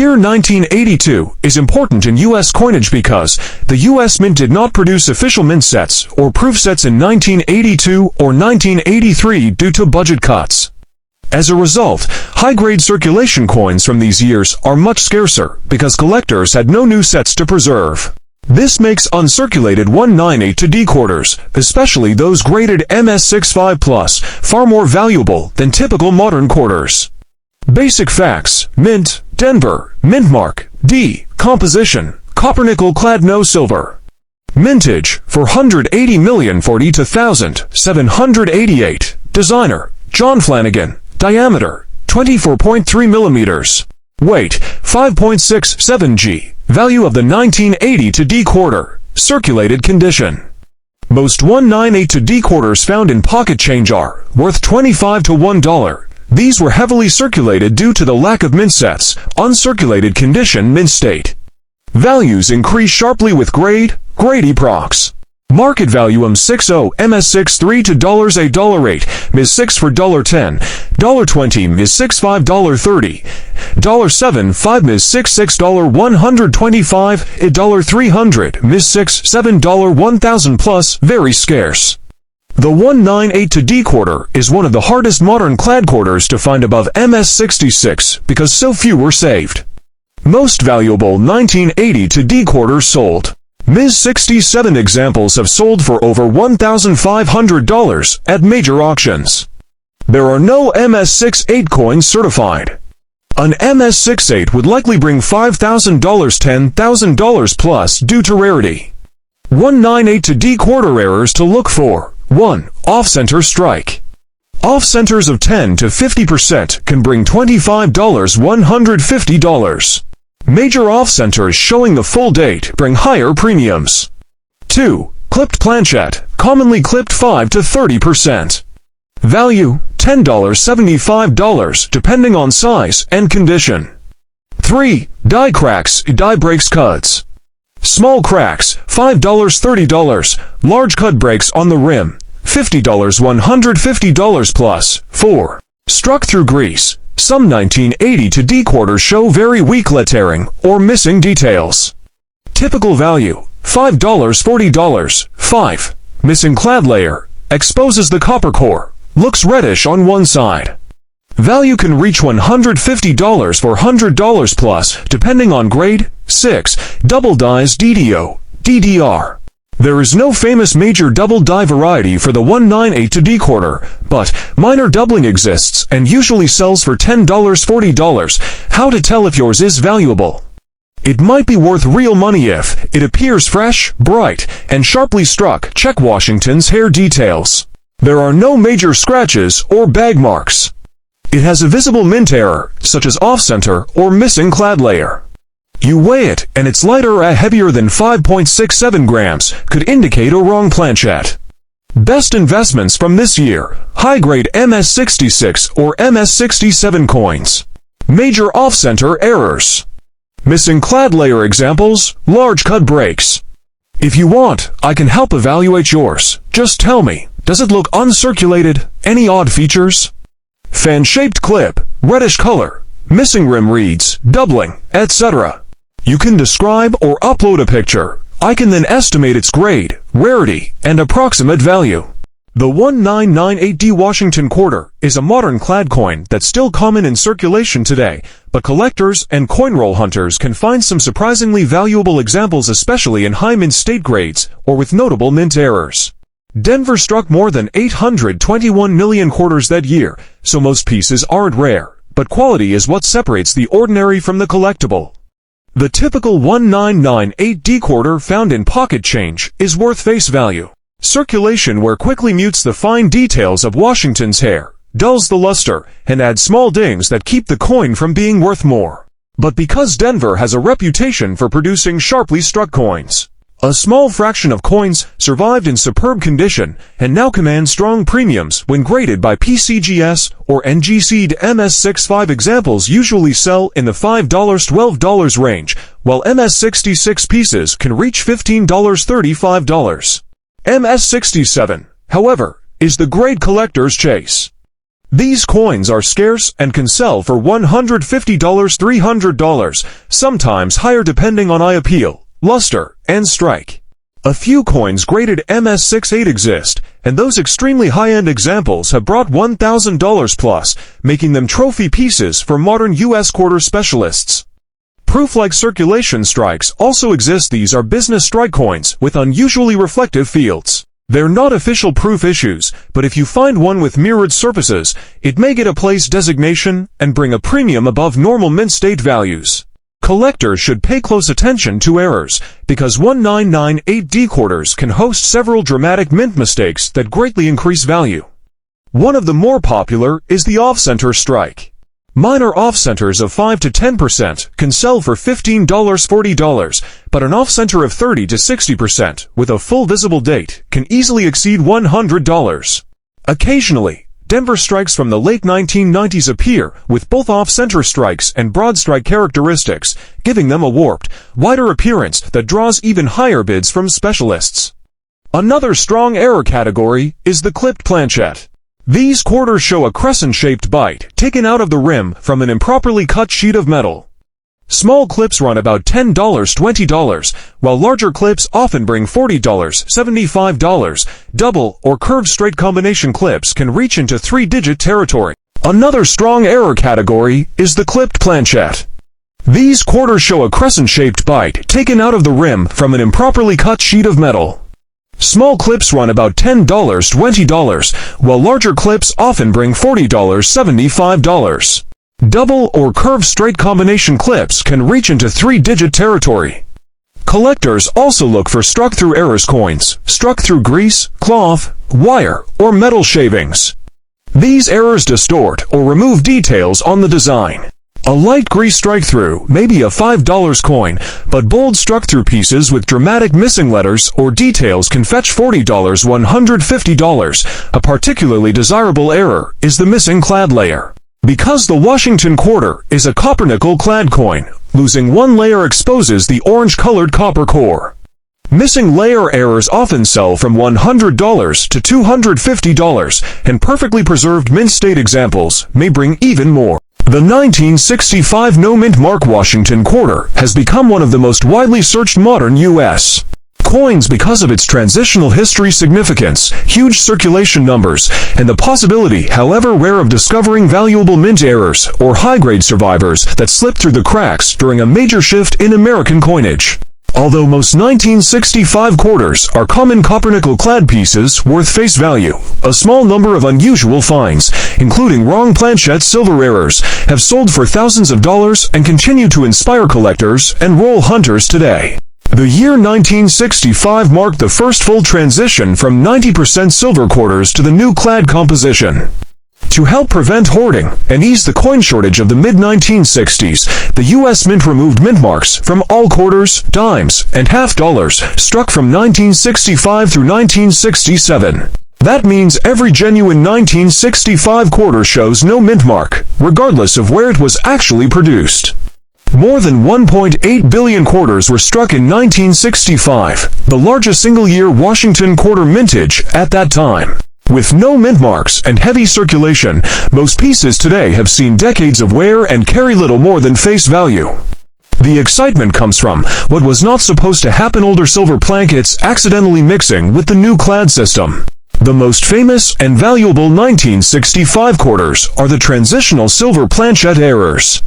Year 1982 is important in U.S. coinage because the U.S. Mint did not produce official mint sets or proof sets in 1982 or 1983 due to budget cuts. As a result, high-grade circulation coins from these years are much scarcer because collectors had no new sets to preserve. This makes uncirculated 198-D quarters, especially those graded MS65+, far more valuable than typical modern quarters. Basic facts: Mint, Denver, mint mark, D, composition, copper-nickel clad, no silver. Mintage, 480,042,788. Designer, John Flanagan. Diameter, 24.3 millimeters. Weight, 5.67 g. Value of the 1980-D quarter. Circulated condition. Most 198-D quarters found in pocket change are worth $25 to $1. These were heavily circulated due to the lack of mint sets, uncirculated condition, mint state. Values increase sharply with grade, grade procs. Market value M60 MS63 to $8 MS6 for $10, $20 MS6 $5.30, $7 MS6 $125, $300 MS6 $7 1000 plus, very scarce. The 198-D quarter is one of the hardest modern clad quarters to find above MS66 because so few were saved. Most valuable 1980-D quarters sold. MS67 examples have sold for over $1,500 at major auctions. There are no MS68 coins certified. An MS68 would likely bring $5,000, $10,000 plus due to rarity. 198-D quarter errors to look for. 1. Off-center strike. Off-centers of 10 to 50% can bring $25, $150. Major off-centers showing the full date bring higher premiums. 2. Clipped planchette, commonly clipped 5 to 30%. Value, $10, $75, depending on size and condition. 3. Die cracks, die breaks cuts. Small cracks, $5, $30. Large cut breaks on the rim, $50, $150 plus. 4. Struck through grease. Some 1980-D quarters show very weak lettering or missing details. Typical value, $5, $40. 5. Missing clad layer, exposes the copper core, looks reddish on one side. Value can reach $150 for $100 plus, depending on grade. 6. Double dies DDO, DDR. There is no famous major double die variety for the 198-D quarter, but minor doubling exists and usually sells for $10, $40. How to tell if yours is valuable? It might be worth real money if it appears fresh, bright, and sharply struck. Check Washington's hair details. There are no major scratches or bag marks. It has a visible mint error, such as off-center or missing clad layer. You weigh it, and it's lighter or heavier than 5.67 grams, could indicate a wrong planchette. Best investments from this year: high-grade MS66 or MS67 coins. Major off-center errors. Missing clad layer examples, large cut breaks. If you want, I can help evaluate yours. Just tell me, does it look uncirculated? Any odd features? Fan-shaped clip, reddish color, missing rim reeds, doubling, etc. You can describe or upload a picture. I can then estimate its grade, rarity, and approximate value. The 1998-D Washington quarter is a modern clad coin that's still common in circulation today, but collectors and coin roll hunters can find some surprisingly valuable examples, especially in high mint state grades or with notable mint errors. Denver struck more than 821 million quarters that year, so most pieces aren't rare, but quality is what separates the ordinary from the collectible. The typical 1998-D quarter found in pocket change is worth face value. Circulation wear quickly mutes the fine details of Washington's hair, dulls the luster, and adds small dings that keep the coin from being worth more. But because Denver has a reputation for producing sharply struck coins, a small fraction of coins survived in superb condition and now command strong premiums when graded by PCGS or NGC'd. MS65 examples usually sell in the $5 to $12 range, while MS66 pieces can reach $15 to $35. MS67, however, is the great collector's chase. These coins are scarce and can sell for $150, $300, sometimes higher depending on eye appeal, luster, and strike. A few coins graded MS68 exist, and those extremely high-end examples have brought $1,000 plus, making them trophy pieces for modern U.S. quarter specialists. Proof-like circulation strikes also exist. These are business strike coins with unusually reflective fields. They're not official proof issues, but if you find one with mirrored surfaces, it may get a place designation and bring a premium above normal mint state values. Collectors should pay close attention to errors, because 1998D quarters can host several dramatic mint mistakes that greatly increase value. One of the more popular is the off-center strike. Minor off-centers of 5 to 10% can sell for $15, $40, but an off-center of 30 to 60% with a full visible date can easily exceed $100. Occasionally, Denver strikes from the late 1990s appear with both off-center strikes and broad strike characteristics, giving them a warped, wider appearance that draws even higher bids from specialists. Another strong error category is the clipped planchette. These quarters show a crescent-shaped bite taken out of the rim from an improperly cut sheet of metal. Small clips run about $10, $20, while larger clips often bring $40, $75. Double or curved straight combination clips can reach into three-digit territory. Another strong error category is the clipped planchette. These quarters show a crescent-shaped bite taken out of the rim from an improperly cut sheet of metal. Small clips run about $10, $20, while larger clips often bring $40, $75. Double or curved straight combination clips can reach into three-digit territory. Collectors also look for struck-through errors coins, struck through grease, cloth, wire, or metal shavings. These errors distort or remove details on the design. A light grease strike-through may be a $5 coin, but bold struck-through pieces with dramatic missing letters or details can fetch $40, $150. A particularly desirable error is the missing clad layer. Because the Washington quarter is a copper-nickel clad coin, losing one layer exposes the orange-colored copper core. Missing layer errors often sell from $100 to $250, and perfectly preserved mint state examples may bring even more. The 1965 no-mint mark Washington quarter has become one of the most widely searched modern U.S. coins because of its transitional history significance, huge circulation numbers, and the possibility, however rare, of discovering valuable mint errors or high-grade survivors that slipped through the cracks during a major shift in American coinage. Although most 1965 quarters are common copper-nickel clad pieces worth face value, a small number of unusual finds, including wrong planchette silver errors, have sold for thousands of dollars and continue to inspire collectors and roll hunters today. The year 1965 marked the first full transition from 90% silver quarters to the new clad composition. To help prevent hoarding and ease the coin shortage of the mid-1960s, the U.S. Mint removed mint marks from all quarters, dimes, and half dollars struck from 1965 through 1967. That means every genuine 1965 quarter shows no mint mark, regardless of where it was actually produced. More than 1.8 billion quarters were struck in 1965, the largest single-year Washington quarter mintage at that time. With no mint marks and heavy circulation, most pieces today have seen decades of wear and carry little more than face value. The excitement comes from what was not supposed to happen: older silver plankets accidentally mixing with the new clad system. The most famous and valuable 1965 quarters are the transitional silver planchette errors.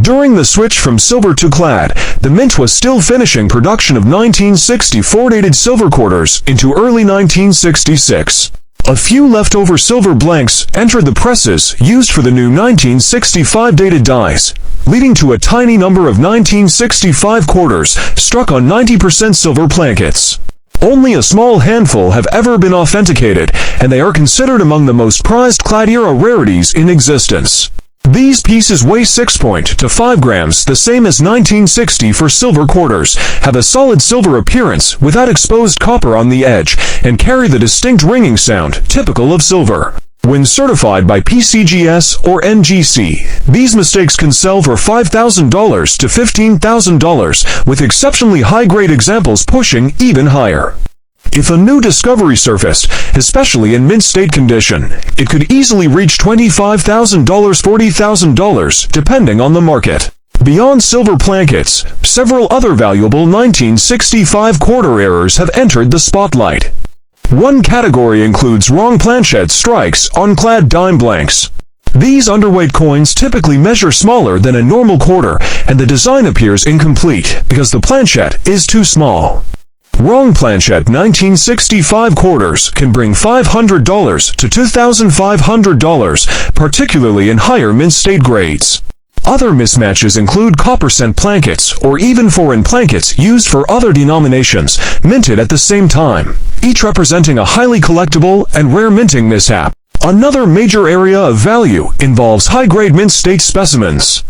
During the switch from silver to clad, the mint was still finishing production of 1964 dated silver quarters into early 1966. A few leftover silver blanks entered the presses used for the new 1965 dated dies, leading to a tiny number of 1965 quarters struck on 90% silver plankets. Only a small handful have ever been authenticated, and they are considered among the most prized clad-era rarities in existence. These pieces weigh 6 to 5 grams, the same as 1960 for silver quarters, have a solid silver appearance without exposed copper on the edge, and carry the distinct ringing sound typical of silver. When certified by PCGS or NGC, these mistakes can sell for $5,000 to $15,000, with exceptionally high-grade examples pushing even higher. If a new discovery surfaced, especially in mint-state condition, it could easily reach $25,000, $40,000, depending on the market. Beyond silver plankets, several other valuable 1965 quarter errors have entered the spotlight. One category includes wrong planchet strikes on clad dime blanks. These underweight coins typically measure smaller than a normal quarter, and the design appears incomplete because the planchet is too small. Wrong planchet 1965 quarters can bring $500 to $2,500, particularly in higher mint-state grades. Other mismatches include copper cent plankets or even foreign plankets used for other denominations, minted at the same time, each representing a highly collectible and rare minting mishap. Another major area of value involves high-grade mint-state specimens.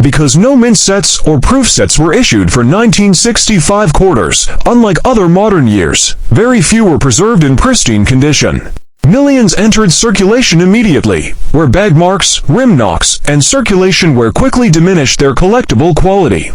Because no mint sets or proof sets were issued for 1965 quarters, unlike other modern years, very few were preserved in pristine condition. Millions entered circulation immediately, where bag marks, rim knocks, and circulation wear quickly diminished their collectible quality.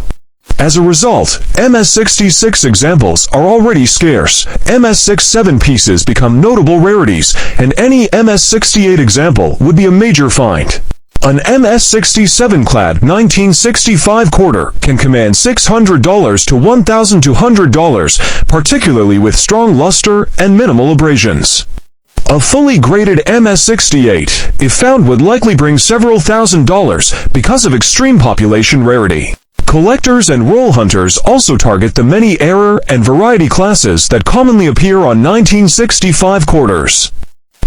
As a result, MS-66 examples are already scarce, MS-67 pieces become notable rarities, and any MS-68 example would be a major find. An MS-67 clad 1965 quarter can command $600 to $1,200, particularly with strong luster and minimal abrasions. A fully graded MS-68, if found, would likely bring several $1,000s because of extreme population rarity. Collectors and roll hunters also target the many error and variety classes that commonly appear on 1965 quarters.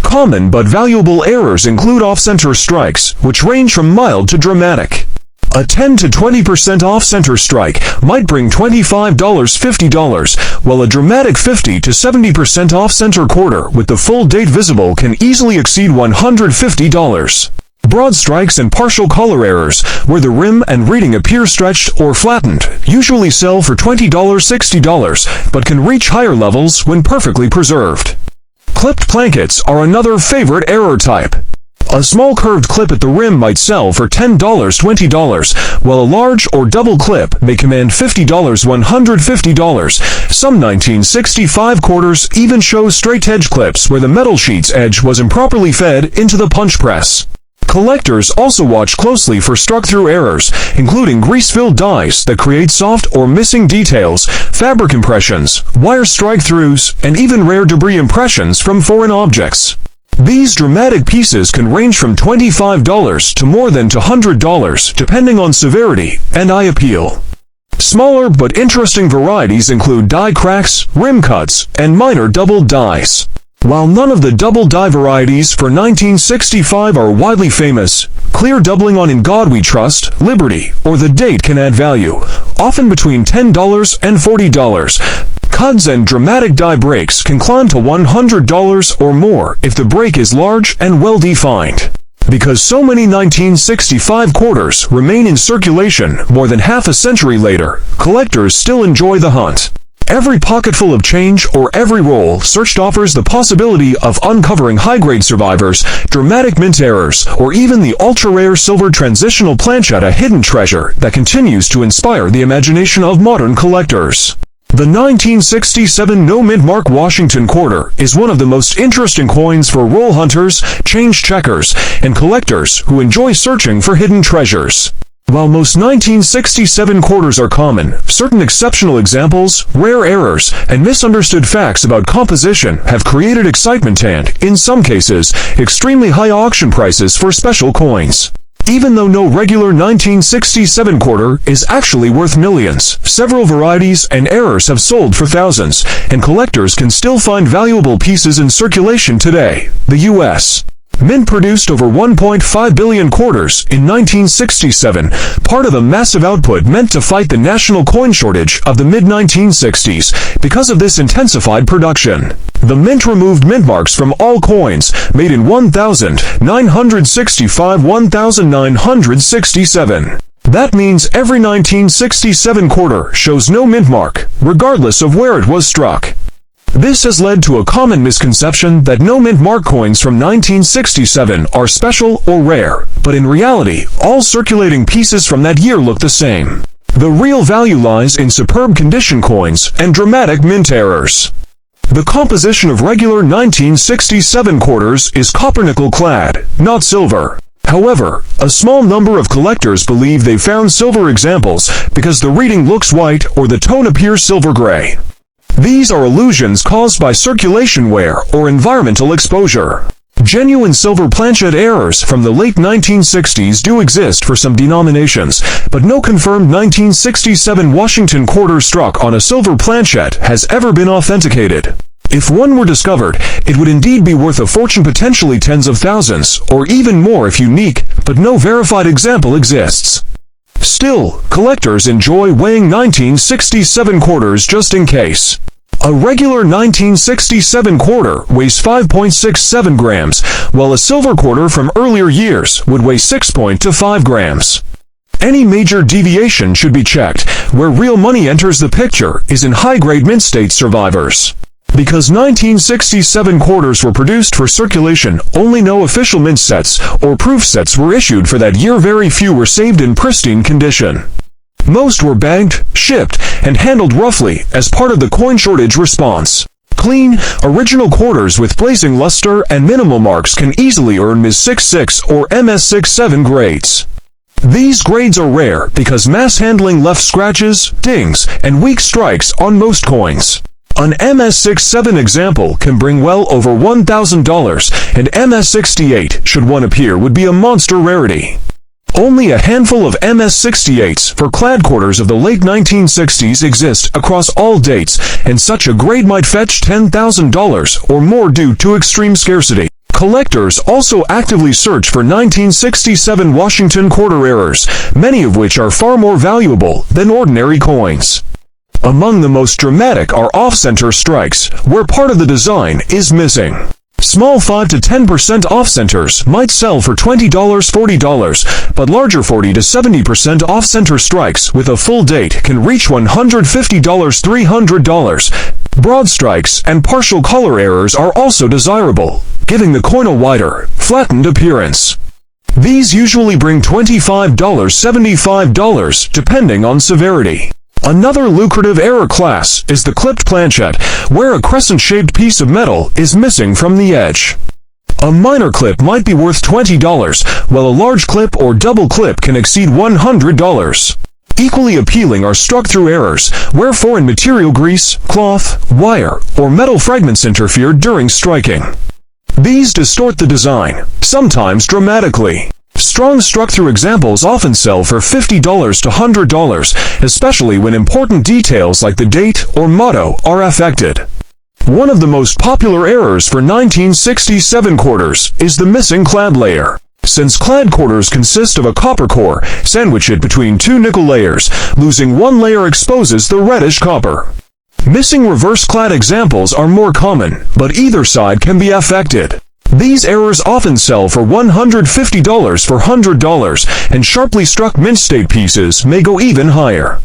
Common but valuable errors include off-center strikes, which range from mild to dramatic. A 10 to 20% off-center strike might bring $25, $50, while a dramatic 50 to 70% off-center quarter with the full date visible can easily exceed $150. Broad strikes and partial color errors, where the rim and reading appear stretched or flattened, usually sell for $20, $60, but can reach higher levels when perfectly preserved. Clipped plankets are another favorite error type. A small curved clip at the rim might sell for $10, $20, while a large or double clip may command $50, $150. Some 1965 quarters even show straight edge clips where the metal sheet's edge was improperly fed into the punch press. Collectors also watch closely for struck-through errors, including grease-filled dies that create soft or missing details, fabric impressions, wire strike-throughs, and even rare debris impressions from foreign objects. These dramatic pieces can range from $25 to more than $100, depending on severity and eye appeal. Smaller but interesting varieties include die cracks, rim cuts, and minor double dies. While none of the double die varieties for 1965 are widely famous, clear doubling on In God We Trust, Liberty, or the date can add value, often between $10 and $40. Cuts and dramatic die breaks can climb to $100 or more if the break is large and well-defined. Because so many 1965 quarters remain in circulation more than half a century later, collectors still enjoy the hunt. Every pocketful of change or every roll searched offers the possibility of uncovering high-grade survivors, dramatic mint errors, or even the ultra-rare silver transitional planchet, a hidden treasure that continues to inspire the imagination of modern collectors. The 1967 No Mint Mark Washington quarter is one of the most interesting coins for roll hunters, change checkers, and collectors who enjoy searching for hidden treasures. While most 1967 quarters are common, certain exceptional examples, rare errors, and misunderstood facts about composition have created excitement and, in some cases, extremely high auction prices for special coins. Even though no regular 1967 quarter is actually worth millions, several varieties and errors have sold for thousands, and collectors can still find valuable pieces in circulation today. The U.S. Mint produced over 1.5 billion quarters in 1967, part of a massive output meant to fight the national coin shortage of the mid-1960s. Because of this intensified production, the Mint removed mint marks from all coins made in 1965-1967. That means every 1967 quarter shows no mint mark, regardless of where it was struck. This has led to a common misconception that no mint mark coins from 1967 are special or rare, but in reality, all circulating pieces from that year look the same. The real value lies in superb condition coins and dramatic mint errors. The composition of regular 1967 quarters is copper-nickel clad, not silver. However, a small number of collectors believe they found silver examples because the reading looks white or the tone appears silver-gray. These are illusions caused by circulation wear or environmental exposure. Genuine silver planchet errors from the late 1960s do exist for some denominations, but no confirmed 1967 Washington quarter struck on a silver planchet has ever been authenticated. If one were discovered, it would indeed be worth a fortune, potentially tens of thousands, or even more if unique, but no verified example exists. Still, collectors enjoy weighing 1967 quarters just in case. A regular 1967 quarter weighs 5.67 grams, while a silver quarter from earlier years would weigh 6.25 grams. Any major deviation should be checked. Where real money enters the picture is in high-grade mint state survivors. Because 1967 quarters were produced for circulation, only no official mint sets or proof sets were issued for that year. Very few were saved in pristine condition. Most were bagged, shipped, and handled roughly as part of the coin shortage response. Clean, original quarters with blazing luster and minimal marks can easily earn Ms. 66 or MS67 grades. These grades are rare because mass handling left scratches, dings, and weak strikes on most coins. An MS67 example can bring well over $1,000, and MS68, should one appear, would be a monster rarity. Only a handful of MS68s for clad quarters of the late 1960s exist across all dates, and such a grade might fetch $10,000 or more due to extreme scarcity. Collectors also actively search for 1967 Washington quarter errors, many of which are far more valuable than ordinary coins. Among the most dramatic are off-center strikes, where part of the design is missing. Small 5 to 10% off-centers might sell for $20, $40, but larger 40 to 70% off-center strikes with a full date can reach $150, $300. Broad strikes and partial color errors are also desirable, giving the coin a wider, flattened appearance. These usually bring $25, $75, depending on severity. Another lucrative error class is the clipped planchet, where a crescent-shaped piece of metal is missing from the edge. A minor clip might be worth $20, while a large clip or double clip can exceed $100. Equally appealing are struck-through errors, where foreign material, grease, cloth, wire, or metal fragments interfere during striking. These distort the design, sometimes dramatically. Strong struck-through examples often sell for $50 to $100, especially when important details like the date or motto are affected. One of the most popular errors for 1967 quarters is the missing clad layer. Since clad quarters consist of a copper core sandwiched between two nickel layers, losing one layer exposes the reddish copper. Missing reverse clad examples are more common, but either side can be affected. These errors often sell for $150 for $100, and sharply struck mint state pieces may go even higher.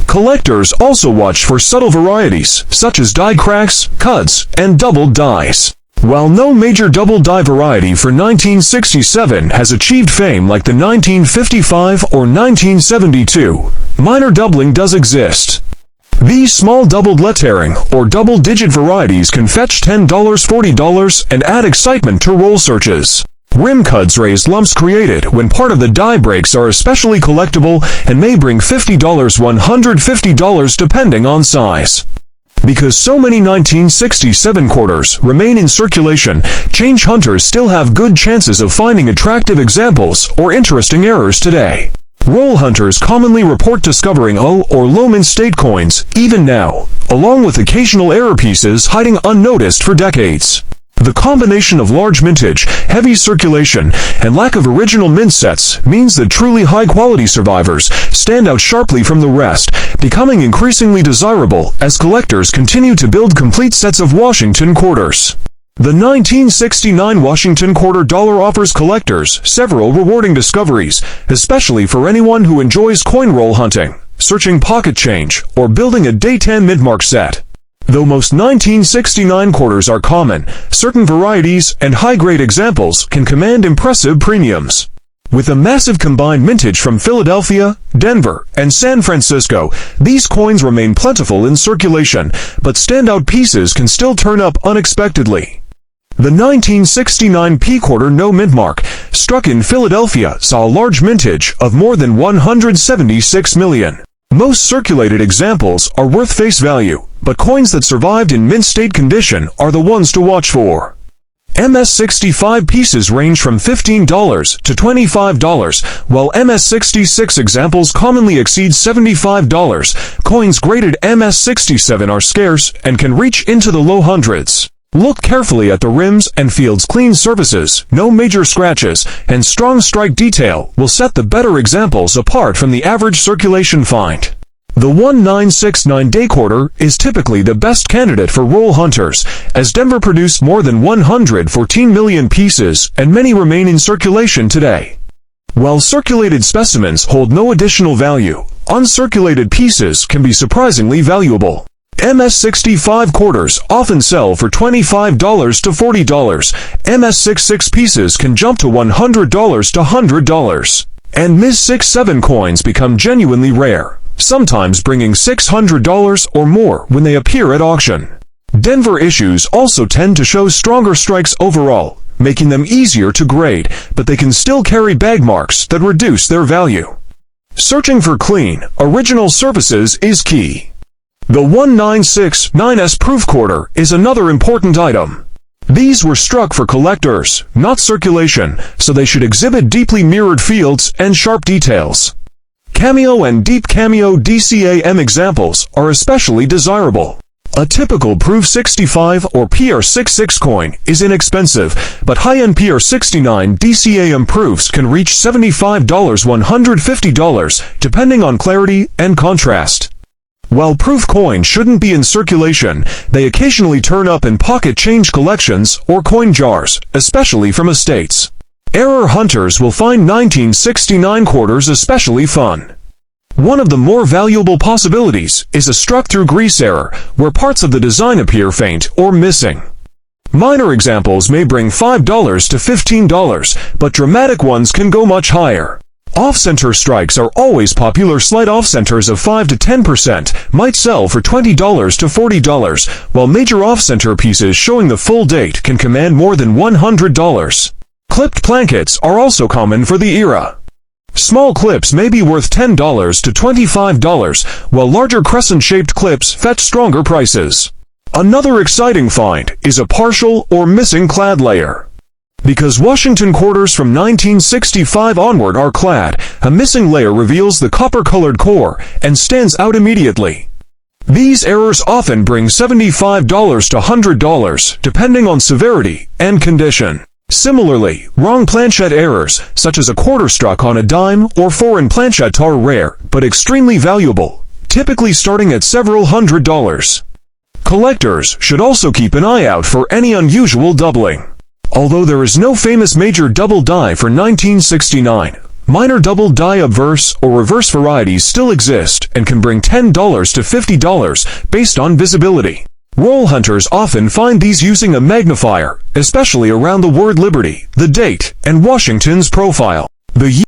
Collectors also watch for subtle varieties, such as die cracks, cuts, and doubled dies. While no major double die variety for 1967 has achieved fame like the 1955 or 1972, minor doubling does exist. These small doubled lettering or double-digit varieties can fetch $10, $40 and add excitement to roll searches. Rim cuts raised lumps created when part of the die breaks are especially collectible and may bring $50, $150 depending on size. Because so many 1967 quarters remain in circulation, change hunters still have good chances of finding attractive examples or interesting errors today. Roll hunters commonly report discovering O or low mint state coins, even now, along with occasional error pieces hiding unnoticed for decades. The combination of large mintage, heavy circulation, and lack of original mint sets means that truly high-quality survivors stand out sharply from the rest, becoming increasingly desirable as collectors continue to build complete sets of Washington quarters. The 1969 Washington quarter dollar offers collectors several rewarding discoveries, especially for anyone who enjoys coin roll hunting, searching pocket change, or building a day 10 mid-mark set. Though most 1969 quarters are common, certain varieties and high-grade examples can command impressive premiums. With a massive combined mintage from Philadelphia, Denver, and San Francisco, these coins remain plentiful in circulation, but standout pieces can still turn up unexpectedly. The 1969 P-quarter no mint mark, struck in Philadelphia, saw a large mintage of more than 176 million. Most circulated examples are worth face value, but coins that survived in mint state condition are the ones to watch for. MS-65 pieces range from $15 to $25, while MS-66 examples commonly exceed $75. Coins graded MS-67 are scarce and can reach into the low hundreds. Look carefully at the rims and field's clean surfaces, no major scratches, and strong strike detail will set the better examples apart from the average circulation find. The 1969 day quarter is typically the best candidate for roll hunters, as Denver produced more than 114 million pieces and many remain in circulation today. While circulated specimens hold no additional value, uncirculated pieces can be surprisingly valuable. MS-65 quarters often sell for $25 to $40. MS-66 pieces can jump to $100 to $100. And MS-67 coins become genuinely rare, sometimes bringing $600 or more when they appear at auction. Denver issues also tend to show stronger strikes overall, making them easier to grade, but they can still carry bag marks that reduce their value. Searching for clean, original surfaces is key. The 1969 proof quarter is another important item. These were struck for collectors, not circulation, so they should exhibit deeply mirrored fields and sharp details. Cameo and deep cameo DCAM examples are especially desirable. A typical Proof 65 or PR66 coin is inexpensive, but high-end PR69 DCAM proofs can reach $75 $150, depending on clarity and contrast. While proof coins shouldn't be in circulation, they occasionally turn up in pocket change collections or coin jars, especially from estates. Error hunters will find 1969 quarters especially fun. One of the more valuable possibilities is a struck-through grease error, where parts of the design appear faint or missing. Minor examples may bring $5 to $15, but dramatic ones can go much higher. Off-center strikes are always popular. Slight off-centers of 5 to 10% might sell for $20 to $40, while major off-center pieces showing the full date can command more than $100. Clipped plankets are also common for the era. Small clips may be worth $10 to $25, while larger crescent-shaped clips fetch stronger prices. Another exciting find is a partial or missing clad layer. Because Washington quarters from 1965 onward are clad, a missing layer reveals the copper-colored core and stands out immediately. These errors often bring $75 to $100, depending on severity and condition. Similarly, wrong planchette errors, such as a quarter struck on a dime or foreign planchette, are rare, but extremely valuable, typically starting at several $100s. Collectors should also keep an eye out for any unusual doubling. Although there is no famous major double die for 1969, minor double die obverse or reverse varieties still exist and can bring $10 to $50 based on visibility. Roll hunters often find these using a magnifier, especially around the word Liberty, the date, and Washington's profile. The